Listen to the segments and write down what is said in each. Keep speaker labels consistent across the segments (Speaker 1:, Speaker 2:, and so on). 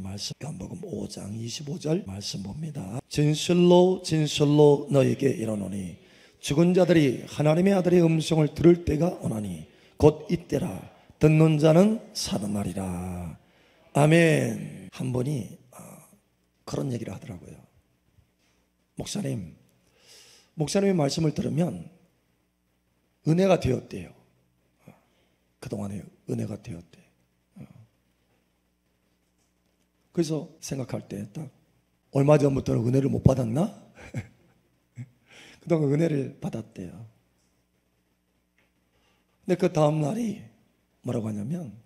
Speaker 1: 말씀 요한복음 5장 25절 말씀 봅니다. 진실로 진실로 너에게 이르노니 죽은 자들이 하나님의 아들의 음성을 들을 때가 오나니 곧 이때라. 듣는 자는 살아나리라. 아멘. 한 분이 그런 얘기를 하더라고요. 목사님의 말씀을 들으면 은혜가 되었대요. 그동안에 은혜가 되었대. 그래서 생각할 때 딱 얼마 전부터는 은혜를 못 받았나? 그동안 은혜를 받았대요. 근데 그 다음 날이 뭐라고 하냐면,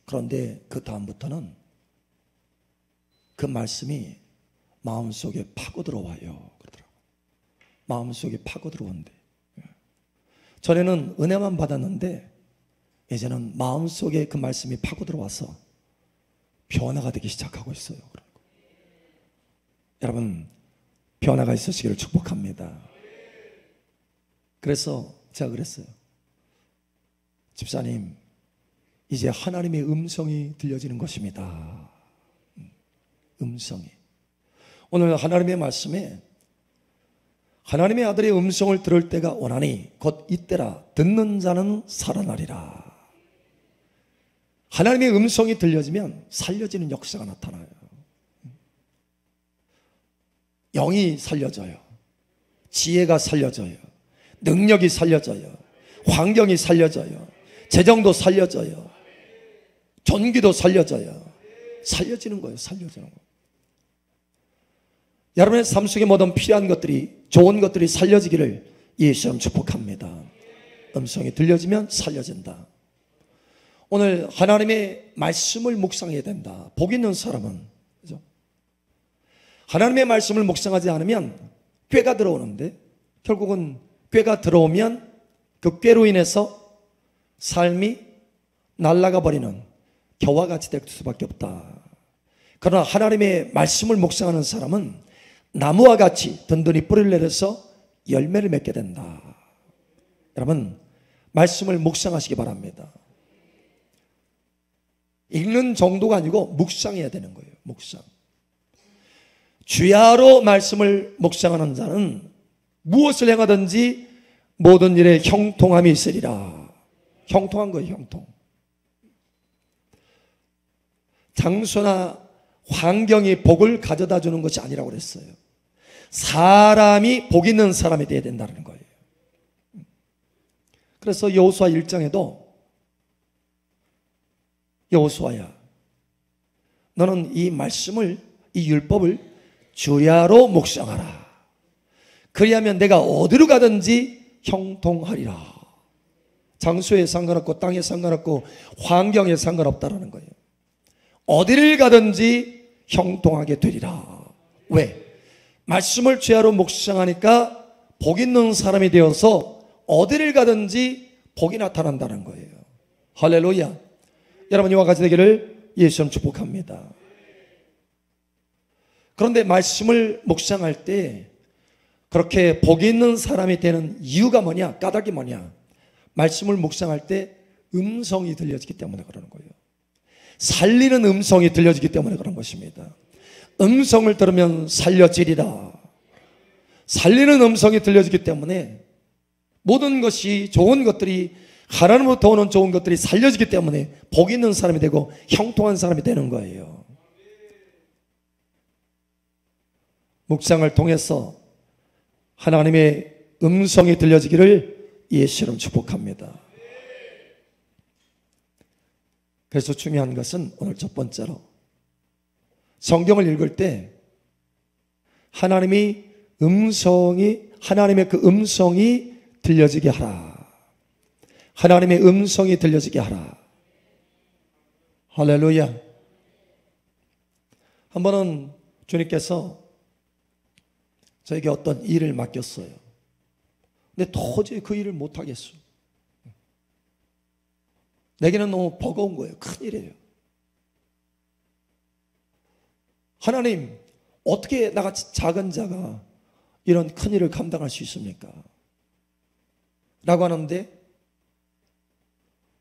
Speaker 1: 그런데 그 다음부터는 그 말씀이 마음속에 파고 들어와요. 그러더라고요. 마음속에 파고 들어온대. 전에는 은혜만 받았는데 이제는 마음속에 그 말씀이 파고 들어와서 변화가 되기 시작하고 있어요. 여러분, 변화가 있으시기를 축복합니다. 그래서 제가 그랬어요. 집사님, 이제 하나님의 음성이 들려지는 것입니다. 음성이. 오늘 하나님의 말씀에 하나님의 아들의 음성을 들을 때가 오나니 곧 이때라. 듣는 자는 살아나리라. 하나님의 음성이 들려지면 살려지는 역사가 나타나요. 영이 살려져요. 지혜가 살려져요. 능력이 살려져요. 환경이 살려져요. 재정도 살려져요. 존귀도 살려져요. 살려지는 거예요. 살려지는 거예요. 여러분의 삶 속에 모든 필요한 것들이, 좋은 것들이 살려지기를 예수님 축복합니다. 음성이 들려지면 살려진다. 오늘 하나님의 말씀을 묵상해야 된다. 복 있는 사람은, 그죠? 하나님의 말씀을 묵상하지 않으면 꾀가 들어오는데, 결국은 꾀가 들어오면 그 꾀로 인해서 삶이 날아가 버리는 겨와 같이 될 수밖에 없다. 그러나 하나님의 말씀을 묵상하는 사람은 나무와 같이 든든히 뿌리를 내려서 열매를 맺게 된다. 여러분, 말씀을 묵상하시기 바랍니다. 읽는 정도가 아니고 묵상해야 되는 거예요. 묵상. 주야로 말씀을 묵상하는 자는 무엇을 행하든지 모든 일에 형통함이 있으리라. 형통한 거예요. 형통. 장소나 환경이 복을 가져다 주는 것이 아니라고 그랬어요. 사람이 복 있는 사람이 되어야 된다는 거예요. 그래서 여호수아 1장에도 여호수아야, 너는 이 말씀을, 이 율법을 주야로 묵상하라. 그리하면 내가 어디로 가든지 형통하리라. 장소에 상관없고 땅에 상관없고 환경에 상관없다라는 거예요. 어디를 가든지 형통하게 되리라. 왜? 말씀을 주야로 묵상하니까 복 있는 사람이 되어서 어디를 가든지 복이 나타난다는 거예요. 할렐루야. 여러분, 이와 같이 되기를 예수님 축복합니다. 그런데 말씀을 묵상할 때 그렇게 복이 있는 사람이 되는 이유가 뭐냐? 까닭이 뭐냐? 말씀을 묵상할 때 음성이 들려지기 때문에 그러는 거예요. 살리는 음성이 들려지기 때문에 그런 것입니다. 음성을 들으면 살려지리라. 살리는 음성이 들려지기 때문에 모든 것이, 좋은 것들이, 하나님으로부터 오는 좋은 것들이 살려지기 때문에 복 있는 사람이 되고 형통한 사람이 되는 거예요. 묵상을 통해서 하나님의 음성이 들려지기를 예수님 축복합니다. 그래서 중요한 것은 오늘 첫 번째로 성경을 읽을 때 하나님의 그 음성이 들려지게 하라. 하나님의 음성이 들려지게 하라. 할렐루야. 한 번은 주님께서 저에게 어떤 일을 맡겼어요. 근데 도저히 그 일을 못하겠어요. 내게는 너무 버거운 거예요. 큰일이에요. 하나님, 어떻게 나같이 작은 자가 이런 큰일을 감당할 수 있습니까? 라고 하는데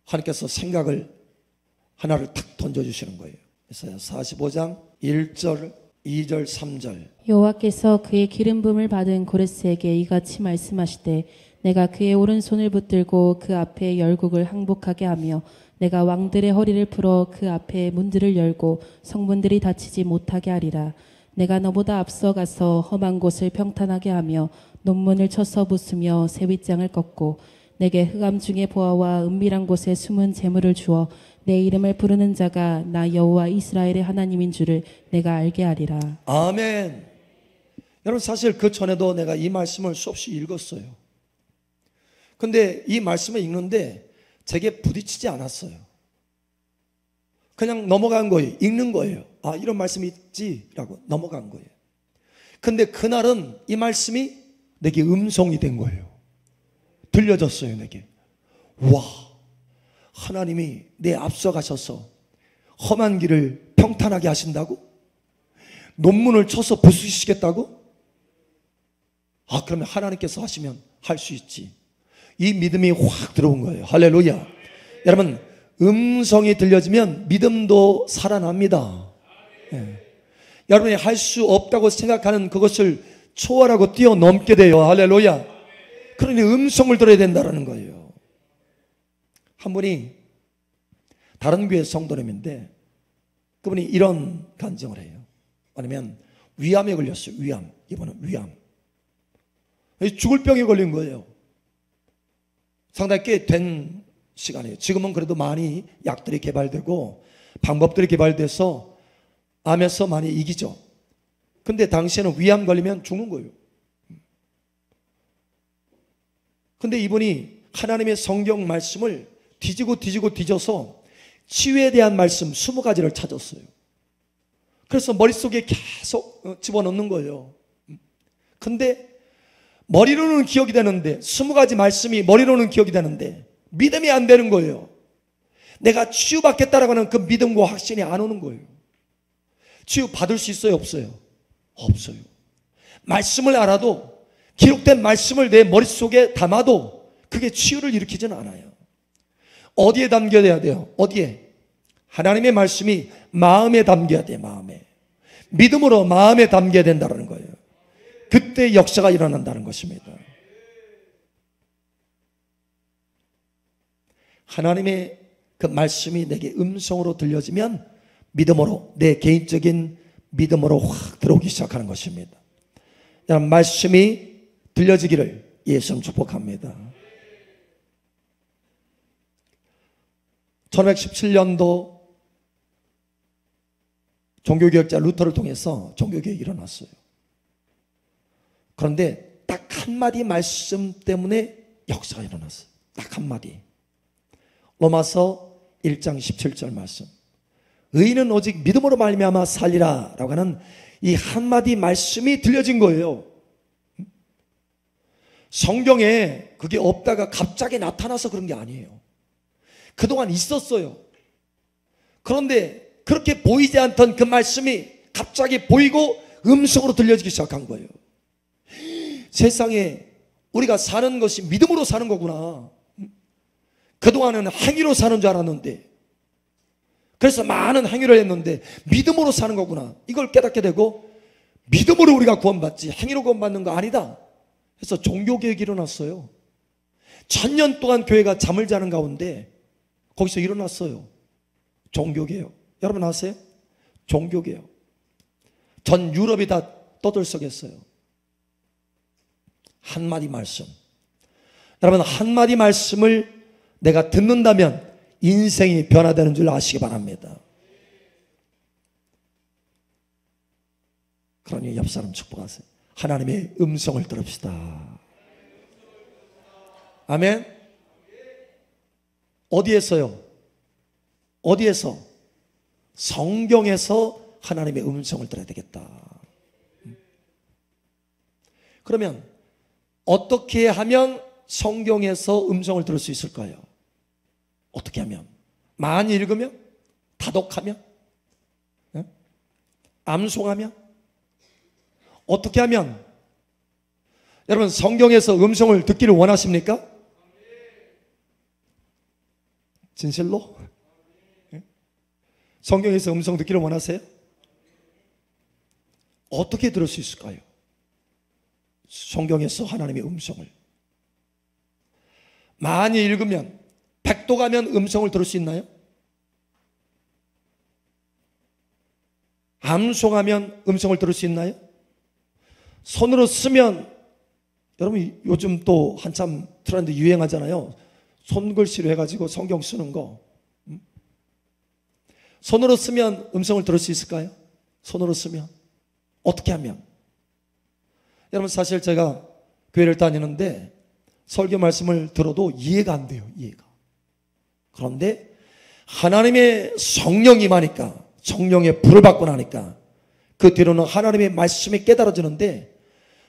Speaker 1: 하나님께서 생각을 하나를 탁 던져주시는 거예요. 이사야 45장 1절, 2절, 3절.
Speaker 2: 여호와께서 그의 기름 부음을 받은 고레스에게 이같이 말씀하시되 내가 그의 오른손을 붙들고 그 앞에 열국을 항복하게 하며 내가 왕들의 허리를 풀어 그 앞에 문들을 열고 성문들이 닫히지 못하게 하리라. 내가 너보다 앞서가서 험한 곳을 평탄하게 하며 논문을 쳐서 부수며 새 윗장을 꺾고 내게 흑암 중에 보아와 은밀한 곳에 숨은 재물을 주어 내 이름을 부르는 자가 나 여호와 이스라엘의 하나님인 줄을 내가 알게 하리라.
Speaker 1: 아멘. 여러분, 사실 그 전에도 내가 이 말씀을 수없이 읽었어요. 근데 이 말씀을 읽는데 제게 부딪히지 않았어요. 그냥 넘어간 거예요. 읽는 거예요. 아, 이런 말씀이 있지라고 넘어간 거예요. 근데 그날은 이 말씀이 내게 음성이 된 거예요. 들려졌어요, 내게. 와, 하나님이 내 앞서 가셔서 험한 길을 평탄하게 하신다고? 논문을 쳐서 부수시겠다고? 아, 그러면 하나님께서 하시면 할 수 있지. 이 믿음이 확 들어온 거예요. 할렐루야. 여러분, 음성이 들려지면 믿음도 살아납니다. 예. 여러분이 할 수 없다고 생각하는 그것을 초월하고 뛰어넘게 돼요. 할렐루야. 그러니 음성을 들어야 된다는 거예요. 한 분이 다른 교회 성도님인데 그분이 이런 간증을 해요. 아니면 위암에 걸렸어요. 위암. 이번은 위암. 죽을 병에 걸린 거예요. 상당히 꽤 된 시간이에요. 지금은 그래도 많이 약들이 개발되고 방법들이 개발돼서 암에서 많이 이기죠. 근데 당시에는 위암 걸리면 죽는 거예요. 근데 이분이 하나님의 성경 말씀을 뒤지고 뒤져서 치유에 대한 말씀 20가지를 찾았어요. 그래서 머릿속에 계속 집어넣는 거예요. 근데 머리로는 기억이 되는데 20가지 말씀이 머리로는 기억이 되는데 믿음이 안 되는 거예요. 내가 치유받겠다라고 하는 그 믿음과 확신이 안 오는 거예요. 치유받을 수 있어요? 없어요? 없어요. 말씀을 알아도 기록된 말씀을 내 머릿속에 담아도 그게 치유를 일으키지는 않아요. 어디에 담겨야 돼요? 어디에? 하나님의 말씀이 마음에 담겨야 돼요. 마음에. 믿음으로 마음에 담겨야 된다는 거예요. 그때 역사가 일어난다는 것입니다. 하나님의 그 말씀이 내게 음성으로 들려지면 믿음으로, 내 개인적인 믿음으로 확 들어오기 시작하는 것입니다. 여러분, 말씀이 들려지기를 예수님 축복합니다. 1517년도 종교개혁자 루터를 통해서 종교개혁이 일어났어요. 그런데 딱 한마디 말씀 때문에 역사가 일어났어요. 딱 한마디. 로마서 1장 17절 말씀. 의인은 오직 믿음으로 말미암아 살리라 라고 하는 이 한마디 말씀이 들려진 거예요. 성경에 그게 없다가 갑자기 나타나서 그런 게 아니에요. 그동안 있었어요. 그런데 그렇게 보이지 않던 그 말씀이 갑자기 보이고 음성으로 들려지기 시작한 거예요. 세상에 우리가 사는 것이 믿음으로 사는 거구나. 그동안은 행위로 사는 줄 알았는데, 그래서 많은 행위를 했는데 믿음으로 사는 거구나. 이걸 깨닫게 되고 믿음으로 우리가 구원받지 행위로 구원받는 거 아니다. 그래서 종교개혁이 일어났어요. 1000년 동안 교회가 잠을 자는 가운데 거기서 일어났어요. 종교개혁. 여러분 아세요? 종교개혁. 전 유럽이 다 떠들썩했어요. 한마디 말씀. 여러분, 한마디 말씀을 내가 듣는다면 인생이 변화되는 줄 아시기 바랍니다. 그러니 옆 사람 축복하세요. 하나님의 음성을 들읍시다. 아멘. 어디에서요? 어디에서? 성경에서 하나님의 음성을 들어야 되겠다. 그러면 어떻게 하면 성경에서 음성을 들을 수 있을까요? 어떻게 하면? 많이 읽으면? 다독하면? 암송하면? 어떻게 하면? 여러분, 성경에서 음성을 듣기를 원하십니까? 진실로? 성경에서 음성 듣기를 원하세요? 어떻게 들을 수 있을까요? 성경에서 하나님의 음성을 많이 읽으면, 백독하면 음성을 들을 수 있나요? 암송하면 음성을 들을 수 있나요? 손으로 쓰면, 여러분 요즘 또 한참 트렌드 유행하잖아요. 손글씨로 해가지고 성경 쓰는 거. 손으로 쓰면 음성을 들을 수 있을까요? 손으로 쓰면 어떻게 하면? 여러분 사실 제가 교회를 다니는데 설교 말씀을 들어도 이해가 안 돼요. 이해가. 그런데 하나님의 성령이 임하니까, 성령의 불을 받고 나니까 그 뒤로는 하나님의 말씀이 깨달아지는데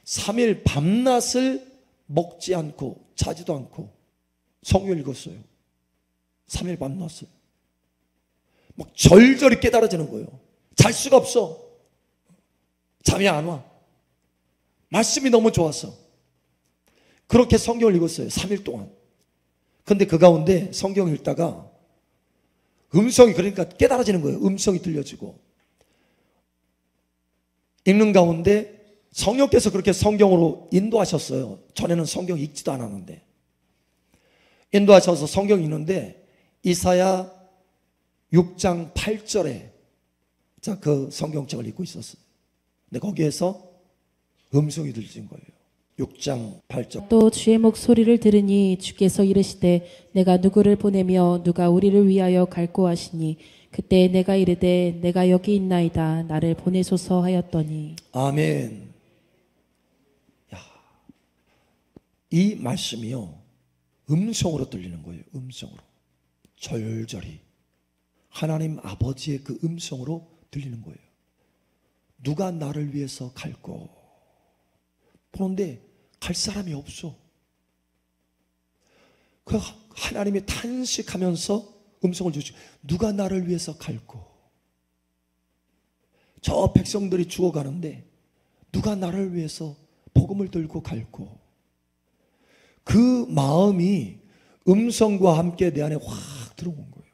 Speaker 1: 3일 밤낮을 먹지 않고 자지도 않고 성경을 읽었어요. 3일 밤낮을 막 절절히 깨달아지는 거예요. 잘 수가 없어. 잠이 안 와. 말씀이 너무 좋았어. 그렇게 성경을 읽었어요. 3일 동안. 근데 그 가운데 성경 읽다가 음성이, 그러니까 깨달아지는 거예요. 음성이 들려지고. 읽는 가운데 성령께서 그렇게 성경으로 인도하셨어요. 전에는 성경 읽지도 않았는데. 인도하셔서 성경 읽는데 이사야 6장 8절에 자, 그 성경책을 읽고 있었어요. 근데 거기에서 음성이 들리는 거예요. 6장 8절.
Speaker 2: 또 주의 목소리를 들으니 주께서 이르시되 내가 누구를 보내며 누가 우리를 위하여 갈고 하시니 그때 내가 이르되 내가 여기 있나이다 나를 보내소서 하였더니.
Speaker 1: 아멘. 야, 이 말씀이요 음성으로 들리는 거예요. 음성으로 절절히 하나님 아버지의 그 음성으로 들리는 거예요. 누가 나를 위해서 갈고. 그런데 갈 사람이 없어. 그 하나님이 탄식하면서 음성을 주시고 누가 나를 위해서 갈고. 저 백성들이 죽어가는데 누가 나를 위해서 복음을 들고 갈고. 그 마음이 음성과 함께 내 안에 확 들어온 거예요.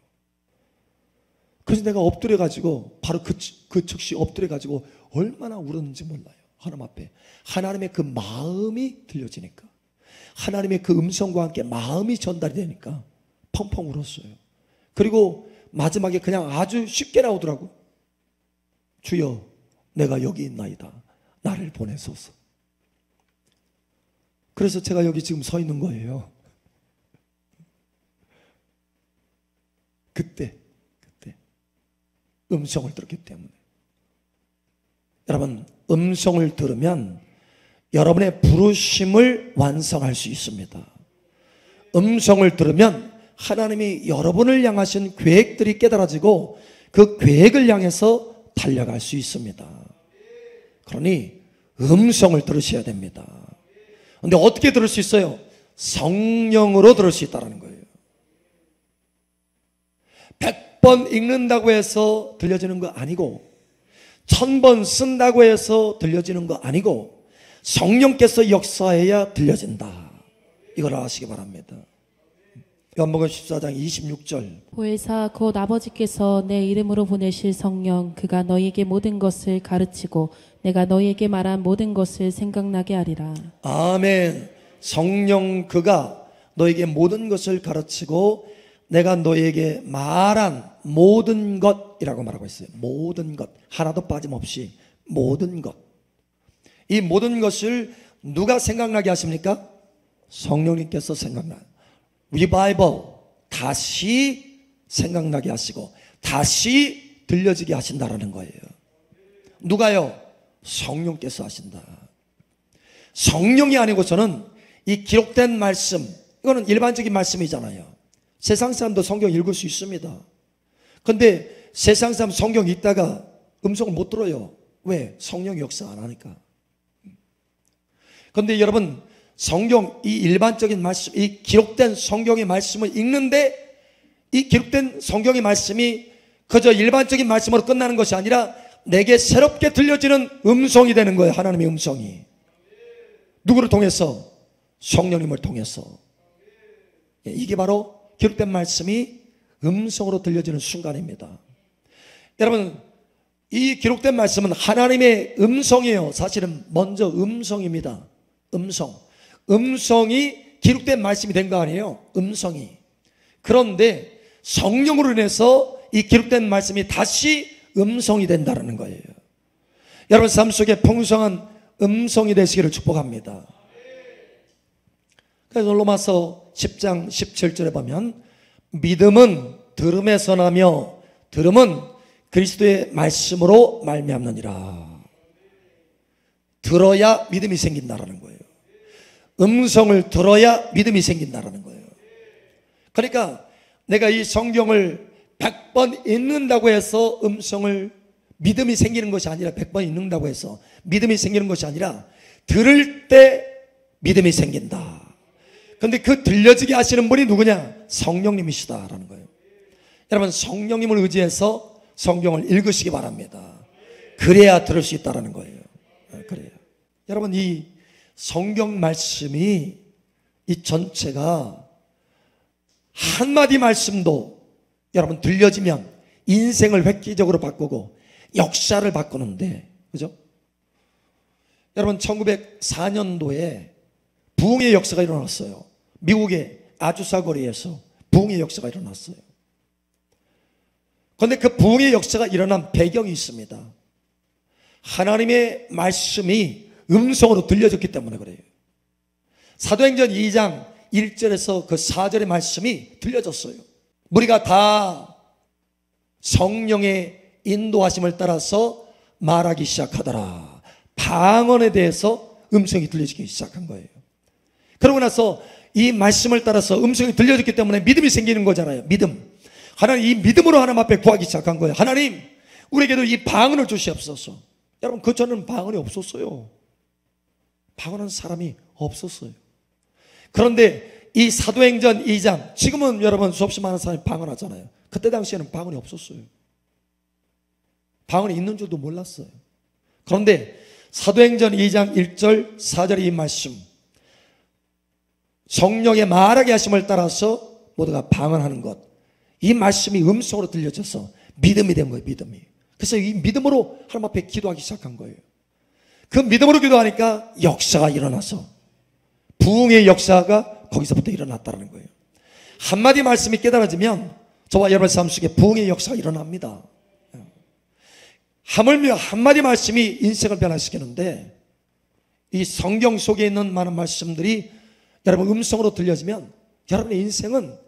Speaker 1: 그래서 내가 엎드려가지고 바로 그 즉시 엎드려가지고 얼마나 울었는지 몰라요. 하나님 앞에 하나님의 그 마음이 들려지니까, 하나님의 그 음성과 함께 마음이 전달이 되니까 펑펑 울었어요. 그리고 마지막에 그냥 아주 쉽게 나오더라고. 주여 내가 여기 있나이다 나를 보내소서. 그래서 제가 여기 지금 서 있는 거예요. 그때 음성을 들었기 때문에. 여러분 음성을 들으면 여러분의 부르심을 완성할 수 있습니다. 음성을 들으면 하나님이 여러분을 향하신 계획들이 깨달아지고 그 계획을 향해서 달려갈 수 있습니다. 그러니 음성을 들으셔야 됩니다. 그런데 어떻게 들을 수 있어요? 성령으로 들을 수 있다는 거예요. 100번 읽는다고 해서 들려지는 거 아니고 1000번 쓴다고 해서 들려지는 거 아니고 성령께서 역사해야 들려진다. 이걸 아시기 바랍니다. 요한복음 14장 26절.
Speaker 2: 보혜사 곧 아버지께서 내 이름으로 보내실 성령 그가 너희에게 모든 것을 가르치고 내가 너희에게 말한 모든 것을 생각나게 하리라.
Speaker 1: 아멘. 성령 그가 너에게 모든 것을 가르치고 내가 너에게 말한 모든 것이라고 말하고 있어요. 모든 것, 하나도 빠짐없이 모든 것. 이 모든 것을 누가 생각나게 하십니까? 성령님께서 리바이벌, 다시 생각나게 하시고 다시 들려지게 하신다라는 거예요. 누가요? 성령께서 하신다. 성령이 아니고서는 이 기록된 말씀, 이거는 일반적인 말씀이잖아요. 세상 사람도 성경 읽을 수 있습니다. 근데 세상 사람 성경 읽다가 음성을 못 들어요. 왜? 성령 역사 안 하니까. 근데 여러분 성경, 이 일반적인 말씀, 이 기록된 성경의 말씀을 읽는데 이 기록된 성경의 말씀이 그저 일반적인 말씀으로 끝나는 것이 아니라 내게 새롭게 들려지는 음성이 되는 거예요. 하나님의 음성이. 누구를 통해서? 성령님을 통해서. 이게 바로 기록된 말씀이 음성으로 들려지는 순간입니다. 여러분, 이 기록된 말씀은 하나님의 음성이에요. 사실은 먼저 음성입니다. 음성이 기록된 말씀이 된 거 아니에요. 음성이. 그런데 성령으로 인해서 이 기록된 말씀이 다시 음성이 된다는 거예요. 여러분 삶 속에 풍성한 음성이 되시기를 축복합니다. 그래서 로마서 10장 17절에 보면 믿음은 들음에서 나며 들음은 그리스도의 말씀으로 말미암느니라. 들어야 믿음이 생긴다라는 거예요. 음성을 들어야 믿음이 생긴다라는 거예요. 그러니까 내가 이 성경을 100번 읽는다고 해서 믿음이 생기는 것이 아니라 100번 읽는다고 해서 믿음이 생기는 것이 아니라 들을 때 믿음이 생긴다. 그런데 그 들려지게 하시는 분이 누구냐? 성령님이시다라는 거예요. 여러분 성령님을 의지해서 성경을 읽으시기 바랍니다. 그래야 들을 수 있다는 거예요. 그래요. 여러분 이 성경 말씀이 이 전체가 한마디 말씀도 여러분 들려지면 인생을 획기적으로 바꾸고 역사를 바꾸는데, 그죠? 여러분 1904년도에 부흥의 역사가 일어났어요. 미국의 아주사 거리에서 부흥의 역사가 일어났어요. 그런데 그 부흥의 역사가 일어난 배경이 있습니다. 하나님의 말씀이 음성으로 들려졌기 때문에 그래요. 사도행전 2장 1절에서 그 4절의 말씀이 들려졌어요. 우리가 다 성령의 인도하심을 따라서 말하기 시작하더라. 방언에 대해서 음성이 들려지기 시작한 거예요. 그러고 나서 이 말씀을 따라서 음성이 들려졌기 때문에 믿음이 생기는 거잖아요. 믿음. 하나님 이 믿음으로 하나님 앞에 구하기 시작한 거예요. 하나님 우리에게도 이 방언을 주시옵소서. 여러분 그 전에는 방언이 없었어요. 방언하는 사람이 없었어요. 그런데 이 사도행전 2장, 지금은 여러분 수없이 많은 사람이 방언하잖아요. 그때 당시에는 방언이 없었어요. 방언이 있는 줄도 몰랐어요. 그런데 사도행전 2장 1절 4절의 이 말씀, 성령의 말하게 하심을 따라서 모두가 방언하는 것, 이 말씀이 음성으로 들려져서 믿음이 된 거예요. 믿음이. 그래서 이 믿음으로 하나님 앞에 기도하기 시작한 거예요. 그 믿음으로 기도하니까 역사가 일어나서 부흥의 역사가 거기서부터 일어났다는 거예요. 한마디 말씀이 깨달아지면 저와 여러분 삶 속에 부흥의 역사가 일어납니다. 하물며 한마디 말씀이 인생을 변화시키는데, 이 성경 속에 있는 많은 말씀들이 여러분 음성으로 들려지면 여러분의 인생은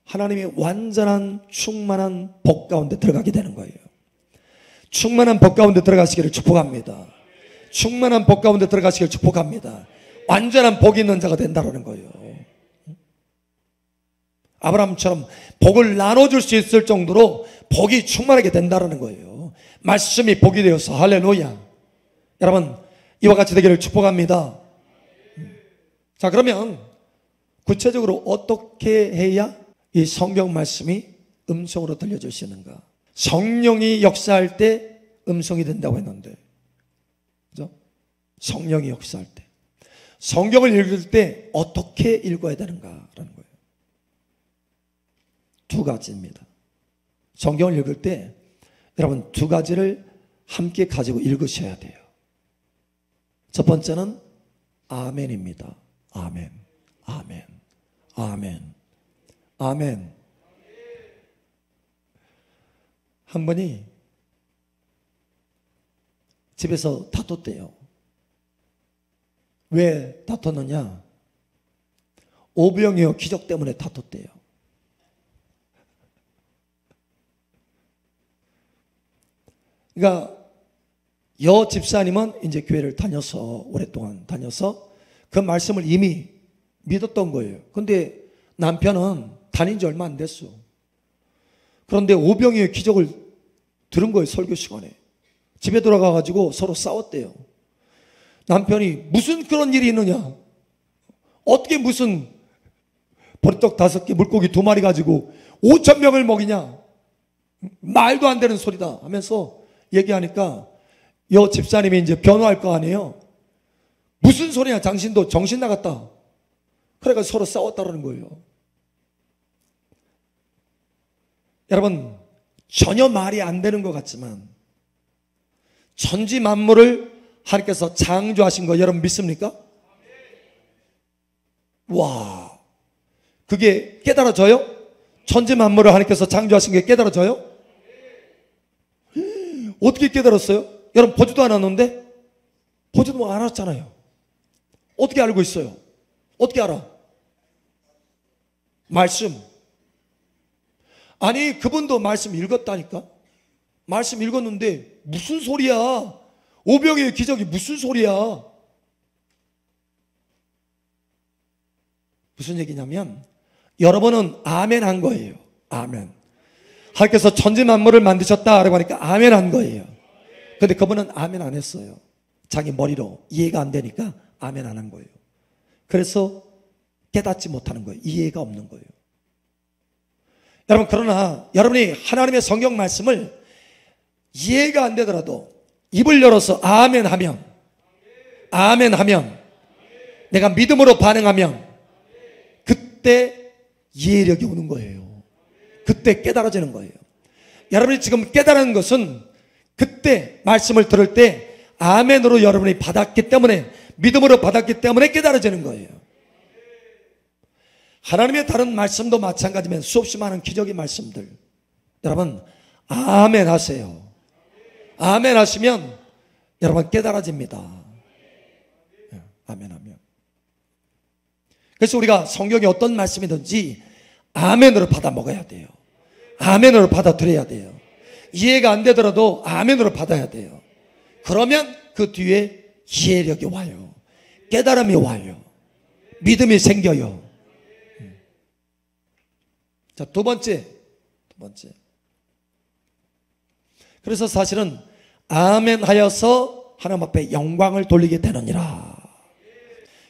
Speaker 1: 하나님의 완전한 충만한 복 가운데 들어가게 되는 거예요. 충만한 복 가운데 들어가시기를 축복합니다. 충만한 복 가운데 들어가시기를 축복합니다. 완전한 복이 있는 자가 된다는 거예요. 아브라함처럼 복을 나눠줄 수 있을 정도로 복이 충만하게 된다는 거예요. 말씀이 복이 되어서 할렐루야. 여러분 이와 같이 되기를 축복합니다. 자, 그러면 구체적으로 어떻게 해야 이 성경 말씀이 음성으로 들려질 수 있는가? 성령이 역사할 때 음성이 된다고 했는데, 그죠? 성령이 역사할 때 성경을 읽을 때 어떻게 읽어야 되는가라는 거예요. 두 가지입니다. 성경을 읽을 때 여러분 두 가지를 함께 가지고 읽으셔야 돼요. 첫 번째는 아멘입니다. 아멘, 아멘, 아멘, 아멘. 한 분이 집에서 다퉜대요. 왜 다퉜느냐? 오병이어 기적 때문에 다퉜대요. 그러니까 여 집사님은 이제 교회를 다녀서 오랫동안 다녀서 그 말씀을 이미 믿었던 거예요. 그런데 남편은 다닌 지 얼마 안 됐어. 그런데 오병이어의 기적을 들은 거예요. 설교 시간에. 집에 돌아가가지고 서로 싸웠대요. 남편이 무슨 그런 일이 있느냐, 어떻게 무슨 보리떡 5개 물고기 2마리 가지고 5,000명을 먹이냐, 말도 안 되는 소리다 하면서 얘기하니까 여 집사님이 이제 변호할 거 아니에요. 무슨 소리냐, 당신도 정신 나갔다. 그래서 서로 싸웠다는 거예요. 여러분 전혀 말이 안 되는 것 같지만 천지 만물을 하나님께서 창조하신 거 여러분 믿습니까? 와, 그게 깨달아져요? 천지 만물을 하나님께서 창조하신 게 깨달아져요? 어떻게 깨달았어요? 여러분 보지도 않았는데? 보지도 않았잖아요. 어떻게 알고 있어요? 어떻게 알아? 말씀. 아니 그분도 말씀 읽었다니까. 말씀 읽었는데 무슨 소리야? 오병이의 기적이 무슨 소리야? 무슨 얘기냐면 여러분은 아멘 한 거예요. 아멘. 하나님께서 천지 만물을 만드셨다라고 하니까 아멘 한 거예요. 근데 그분은 아멘 안 했어요. 자기 머리로 이해가 안 되니까 아멘 안 한 거예요. 그래서 깨닫지 못하는 거예요. 이해가 없는 거예요. 여러분 그러나 여러분이 하나님의 성경 말씀을 이해가 안 되더라도 입을 열어서 아멘 하면, 아멘 하면, 내가 믿음으로 반응하면 그때 이해력이 오는 거예요. 그때 깨달아지는 거예요. 여러분이 지금 깨달은 것은 그때 말씀을 들을 때 아멘으로 여러분이 받았기 때문에, 믿음으로 받았기 때문에 깨달아지는 거예요. 하나님의 다른 말씀도 마찬가지면 수없이 많은 기적의 말씀들, 여러분 아멘 하세요. 아멘 하시면 여러분 깨달아집니다. 아멘 하면. 그래서 우리가 성경에 어떤 말씀이든지 아멘으로 받아 먹어야 돼요. 아멘으로 받아들여야 돼요. 이해가 안 되더라도 아멘으로 받아야 돼요. 그러면 그 뒤에 이해력이 와요. 깨달음이 와요. 믿음이 생겨요. 자, 두 번째. 그래서 사실은 아멘 하여서 하나님 앞에 영광을 돌리게 되느니라.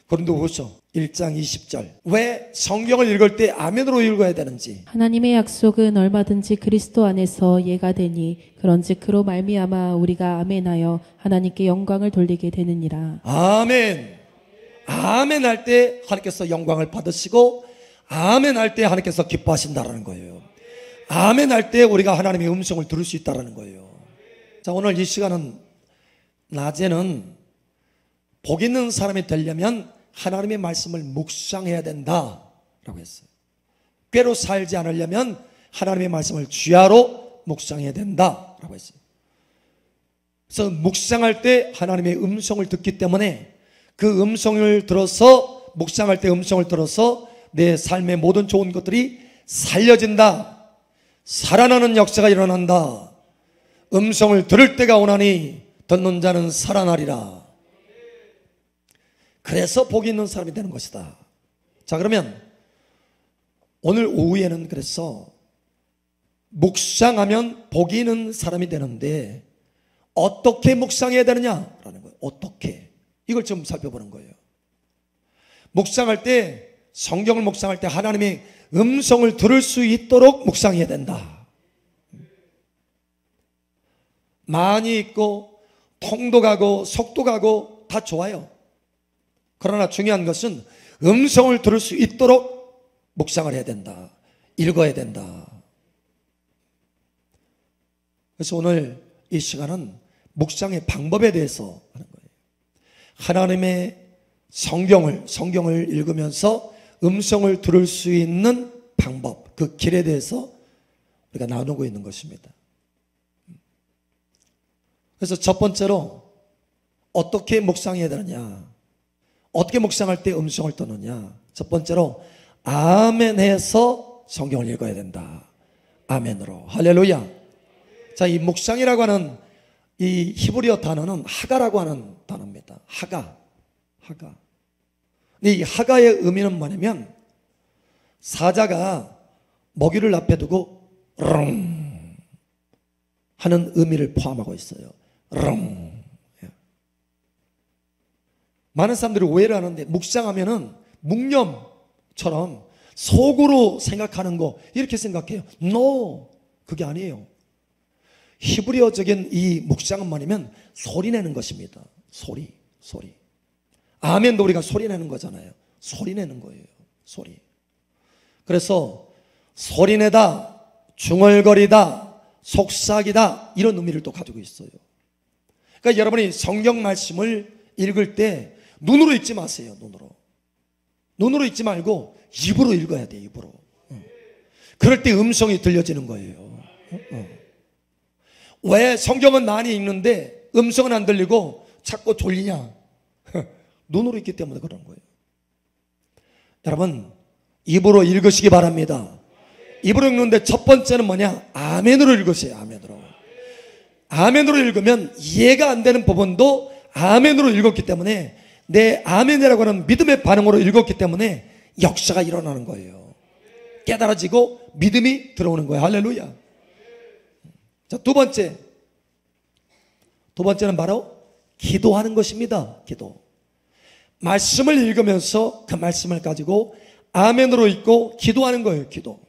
Speaker 1: 고린도후서 1장 20절. 왜 성경을 읽을 때 아멘으로 읽어야 되는지.
Speaker 2: 하나님의 약속은 얼마든지 그리스도 안에서 예가 되니 그런즉 그로 말미암아 우리가 아멘하여 하나님께 영광을 돌리게 되느니라.
Speaker 1: 아멘. 아멘 할 때 하나님께서 영광을 받으시고 아멘 할 때 하나님께서 기뻐하신다라는 거예요. 아멘 할 때 우리가 하나님의 음성을 들을 수 있다라는 거예요. 자, 오늘 이 시간은 낮에는 복 있는 사람이 되려면 하나님의 말씀을 묵상해야 된다라고 했어요. 꾀로 살지 않으려면 하나님의 말씀을 주야로 묵상해야 된다라고 했어요. 그래서 묵상할 때 하나님의 음성을 듣기 때문에 그 음성을 들어서, 묵상할 때 음성을 들어서 내 삶의 모든 좋은 것들이 살려진다. 살아나는 역사가 일어난다. 음성을 들을 때가 오나니 듣는 자는 살아나리라. 그래서 복이 있는 사람이 되는 것이다. 자, 그러면 오늘 오후에는 그래서 묵상하면 복이 있는 사람이 되는데 어떻게 묵상해야 되느냐라는 거예요. 어떻게? 이걸 좀 살펴보는 거예요. 묵상할 때, 성경을 묵상할 때 하나님의 음성을 들을 수 있도록 묵상해야 된다. 많이 있고 통도 가고 속도 가고 다 좋아요. 그러나 중요한 것은 음성을 들을 수 있도록 묵상을 해야 된다. 읽어야 된다. 그래서 오늘 이 시간은 묵상의 방법에 대해서 하는 거예요. 하나님의 성경을 읽으면서 음성을 들을 수 있는 방법, 그 길에 대해서 우리가 나누고 있는 것입니다. 그래서 첫 번째로 어떻게 묵상해야 되느냐, 어떻게 묵상할 때 음성을 듣느냐. 첫 번째로 아멘 해서 성경을 읽어야 된다. 아멘으로. 할렐루야. 자, 이 묵상이라고 하는 이 히브리어 단어는 하가라고 하는 단어입니다. 하가. 이 하가의 의미는 뭐냐면 사자가 먹이를 앞에 두고 렁 하는 의미를 포함하고 있어요. 렁. 많은 사람들이 오해를 하는데 묵상하면은 묵념처럼 속으로 생각하는 거 이렇게 생각해요. No, 그게 아니에요. 히브리어적인 이 묵상은 뭐냐면 소리 내는 것입니다. 소리. 아멘도 우리가 소리 내는 거잖아요. 소리 내는 거예요. 소리. 그래서 소리내다, 중얼거리다, 속삭이다, 이런 의미를 또 가지고 있어요. 그러니까 여러분이 성경 말씀을 읽을 때 눈으로 읽지 마세요. 눈으로 읽지 말고 입으로 읽어야 돼요. 입으로. 그럴 때 음성이 들려지는 거예요. 왜 성경은 많이 읽는데 음성은 안 들리고 자꾸 졸리냐? 눈으로 읽기 때문에 그런 거예요. 여러분, 입으로 읽으시기 바랍니다. 입으로 읽는데 첫 번째는 뭐냐? 아멘으로 읽으세요. 아멘으로 읽으면 이해가 안 되는 부분도 아멘으로 읽었기 때문에, 내 아멘이라고 하는 믿음의 반응으로 읽었기 때문에 역사가 일어나는 거예요. 깨달아지고 믿음이 들어오는 거예요. 할렐루야. 자, 두 번째는 바로 기도하는 것입니다. 기도. 말씀을 읽으면서 그 말씀을 가지고 아멘으로 읽고 기도하는 거예요. 기도.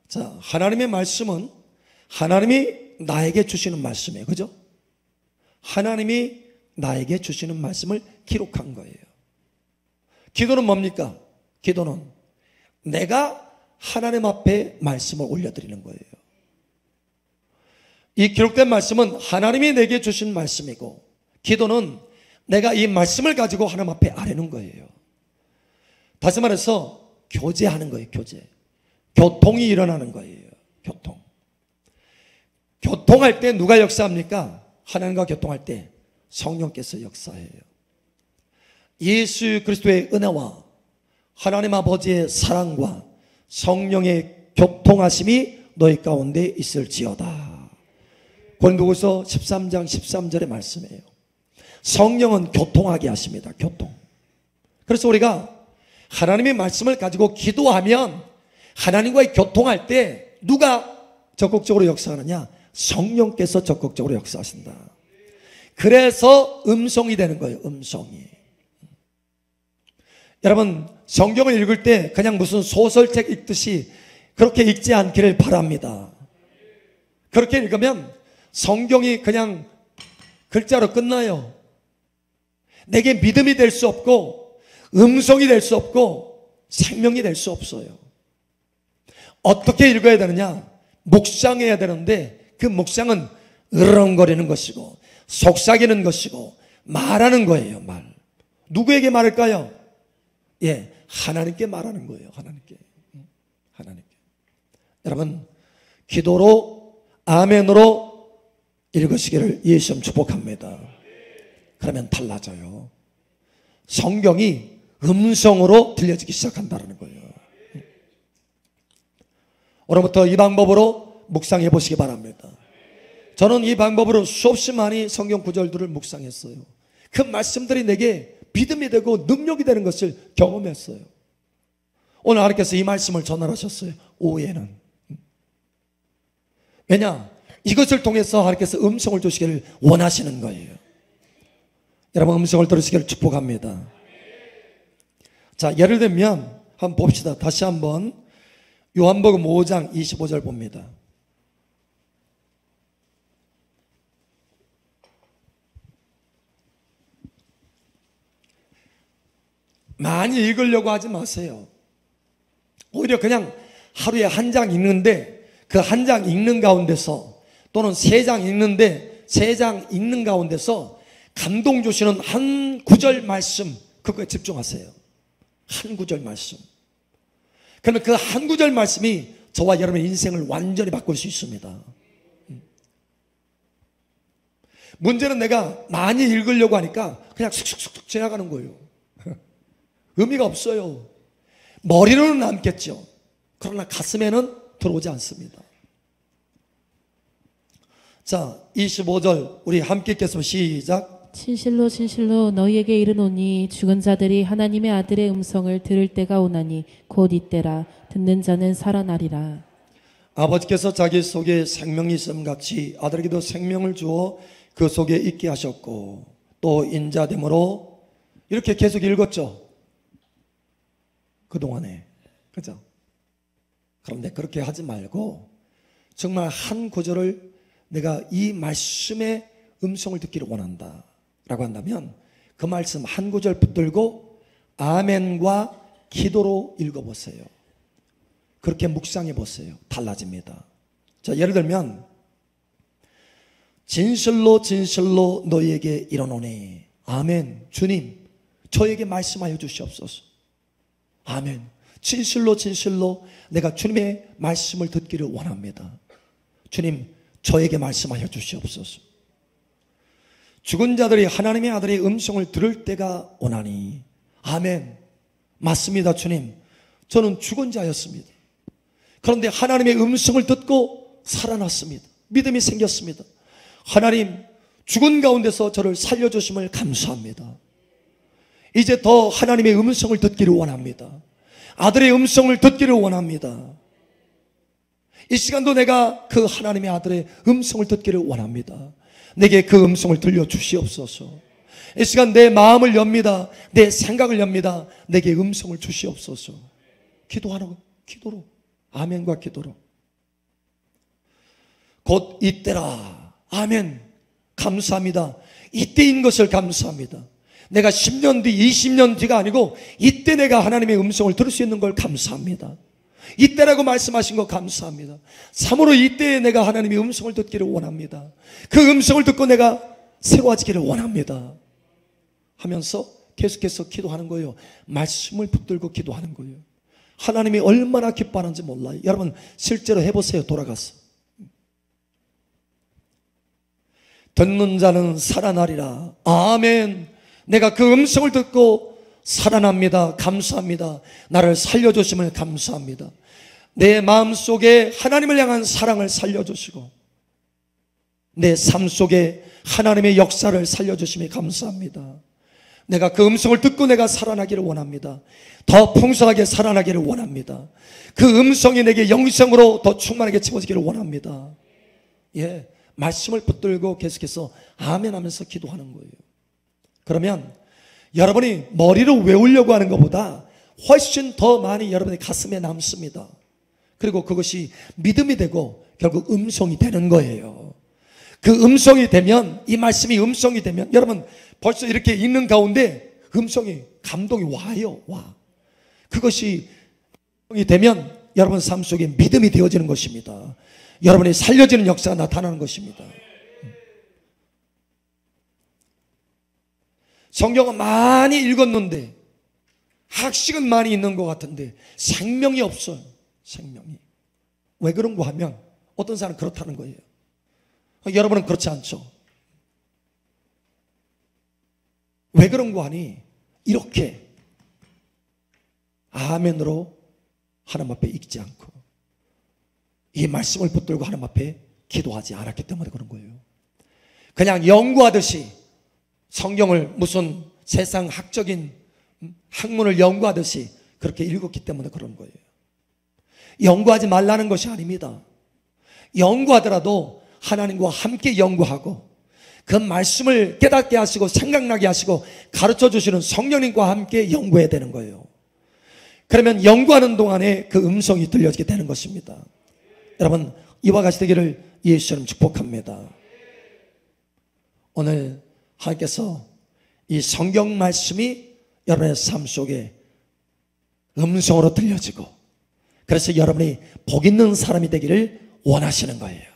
Speaker 1: 자, 하나님의 말씀은 하나님이 나에게 주시는 말씀이에요. 그죠? 하나님이 나에게 주시는 말씀을 기록한 거예요. 기도는 뭡니까? 기도는 내가 하나님 앞에 말씀을 올려드리는 거예요. 이 기록된 말씀은 하나님이 내게 주신 말씀이고, 기도는 내가 이 말씀을 가지고 하나님 앞에 아뢰는 거예요. 다시 말해서 교제하는 거예요. 교통이 일어나는 거예요. 교통할 때 누가 역사합니까? 하나님과 교통할 때 성령께서 역사해요. 예수 그리스도의 은혜와 하나님 아버지의 사랑과 성령의 교통하심이 너희 가운데 있을지어다. 고린도후서 13장 13절의 말씀이에요. 성령은 교통하게 하십니다. 교통. 그래서 우리가 하나님의 말씀을 가지고 기도하면 하나님과의 교통할 때 누가 적극적으로 역사하느냐? 성령께서 적극적으로 역사하신다. 그래서 음성이 되는 거예요. 음성이. 여러분, 성경을 읽을 때 그냥 무슨 소설책 읽듯이 그렇게 읽지 않기를 바랍니다. 그렇게 읽으면 성경이 그냥 글자로 끝나요. 내게 믿음이 될 수 없고 음성이 될 수 없고 생명이 될 수 없어요. 어떻게 읽어야 되느냐? 묵상해야 되는데 그 묵상은 으렁거리는 것이고 속삭이는 것이고 말하는 거예요. 말. 누구에게 말할까요? 예, 하나님께 말하는 거예요. 하나님께. 여러분, 기도로 아멘으로 읽으시기를 예수님 축복합니다. 그러면 달라져요. 성경이 음성으로 들려지기 시작한다는 거예요. 오늘부터 이 방법으로 묵상해 보시기 바랍니다. 저는 이 방법으로 수없이 많이 성경 구절들을 묵상했어요. 그 말씀들이 내게 믿음이 되고 능력이 되는 것을 경험했어요. 오늘 하나님께서 이 말씀을 전하셨어요. 오후에는. 왜냐? 이것을 통해서 하나님께서 음성을 주시기를 원하시는 거예요. 여러분, 음성을 들으시기를 축복합니다. 자, 예를 들면 한번 봅시다. 다시 한번 요한복음 5장 25절 봅니다. 많이 읽으려고 하지 마세요. 오히려 그냥 하루에 한 장 읽는데 그 한 장 읽는 가운데서, 또는 세 장 읽는데 세 장 읽는 가운데서 감동 주시는 한 구절 말씀, 그거에 집중하세요. 한 구절 말씀. 그러면 그 한 구절 말씀이 저와 여러분의 인생을 완전히 바꿀 수 있습니다. 문제는 내가 많이 읽으려고 하니까 그냥 쑥쑥쑥 지나가는 거예요. 의미가 없어요. 머리로는 남겠죠. 그러나 가슴에는 들어오지 않습니다. 자, 25절 우리 함께 읽겠습니다. 시작.
Speaker 2: 진실로 진실로 너희에게 이르노니 죽은 자들이 하나님의 아들의 음성을 들을 때가 오나니 곧 이때라. 듣는 자는 살아나리라.
Speaker 1: 아버지께서 자기 속에 생명이 있음 같이 아들에게도 생명을 주어 그 속에 있게 하셨고 또 인자됨으로, 이렇게 계속 읽었죠. 그동안에. 그죠? 그런데 그렇게 하지 말고 정말 한 구절을 내가 이 말씀의 음성을 듣기를 원한다 라고 한다면 그 말씀 한 구절 붙들고 아멘과 기도로 읽어보세요. 그렇게 묵상해 보세요. 달라집니다. 자, 예를 들면 진실로 진실로 너희에게 이르노니 아멘. 주님, 저에게 말씀하여 주시옵소서. 아멘. 진실로 진실로 내가 주님의 말씀을 듣기를 원합니다. 주님, 저에게 말씀하여 주시옵소서. 죽은 자들이 하나님의 아들의 음성을 들을 때가 오나니 아멘. 맞습니다. 주님, 저는 죽은 자였습니다. 그런데 하나님의 음성을 듣고 살아났습니다. 믿음이 생겼습니다. 하나님, 죽은 가운데서 저를 살려주심을 감사합니다. 이제 더 하나님의 음성을 듣기를 원합니다. 아들의 음성을 듣기를 원합니다. 이 시간도 내가 그 하나님의 아들의 음성을 듣기를 원합니다. 내게 그 음성을 들려주시옵소서. 이 시간 내 마음을 엽니다. 내 생각을 엽니다. 내게 음성을 주시옵소서. 기도로 아멘과 기도로 곧 이때라. 아멘. 감사합니다. 이때인 것을 감사합니다. 내가 10년 뒤 20년 뒤가 아니고 이때 내가 하나님의 음성을 들을 수 있는 걸 감사합니다. 이때라고 말씀하신 거 감사합니다. 참으로 이때에 내가 하나님의 음성을 듣기를 원합니다. 그 음성을 듣고 내가 새로워지기를 원합니다 하면서 계속해서 기도하는 거예요. 말씀을 붙들고 기도하는 거예요. 하나님이 얼마나 기뻐하는지 몰라요. 여러분 실제로 해보세요. 돌아가서 듣는 자는 살아나리라. 아멘. 내가 그 음성을 듣고 살아납니다. 감사합니다. 나를 살려주심을 감사합니다. 내 마음속에 하나님을 향한 사랑을 살려주시고 내 삶 속에 하나님의 역사를 살려주심에 감사합니다. 내가 그 음성을 듣고 내가 살아나기를 원합니다. 더 풍성하게 살아나기를 원합니다. 그 음성이 내게 영성으로 더 충만하게 채워지기를 원합니다. 예, 말씀을 붙들고 계속해서 아멘 하면서 기도하는 거예요. 그러면 여러분이 머리로 외우려고 하는 것보다 훨씬 더 많이 여러분의 가슴에 남습니다. 그리고 그것이 믿음이 되고 결국 음성이 되는 거예요. 그 음성이 되면, 이 말씀이 음성이 되면 여러분 벌써 이렇게 있는 가운데 음성이, 감동이 와요. 와. 그것이 음성이 되면 여러분 삶 속에 믿음이 되어지는 것입니다. 여러분이 살려지는 역사가 나타나는 것입니다. 성경은 많이 읽었는데 학식은 많이 있는 것 같은데 생명이 없어요. 생명이. 왜 그런가 하면 어떤 사람은 그렇다는 거예요. 여러분은 그렇지 않죠. 왜 그런가 하니 이렇게 아멘으로 하나님 앞에 읽지 않고 이 말씀을 붙들고 하나님 앞에 기도하지 않았기 때문에 그런 거예요. 그냥 연구하듯이 성경을 무슨 세상 학적인 학문을 연구하듯이 그렇게 읽었기 때문에 그런 거예요. 연구하지 말라는 것이 아닙니다. 연구하더라도 하나님과 함께 연구하고 그 말씀을 깨닫게 하시고 생각나게 하시고 가르쳐 주시는 성령님과 함께 연구해야 되는 거예요. 그러면 연구하는 동안에 그 음성이 들려지게 되는 것입니다. 여러분 이와 같이 되기를 예수님 축복합니다. 오늘 하나님께서 이 성경 말씀이 여러분의 삶 속에 음성으로 들려지고 그래서 여러분이 복 있는 사람이 되기를 원하시는 거예요.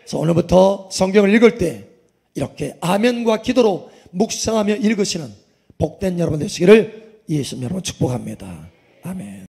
Speaker 1: 그래서 오늘부터 성경을 읽을 때 이렇게 아멘과 기도로 묵상하며 읽으시는 복된 여러분 되시기를 예수님 여러분 축복합니다. 아멘.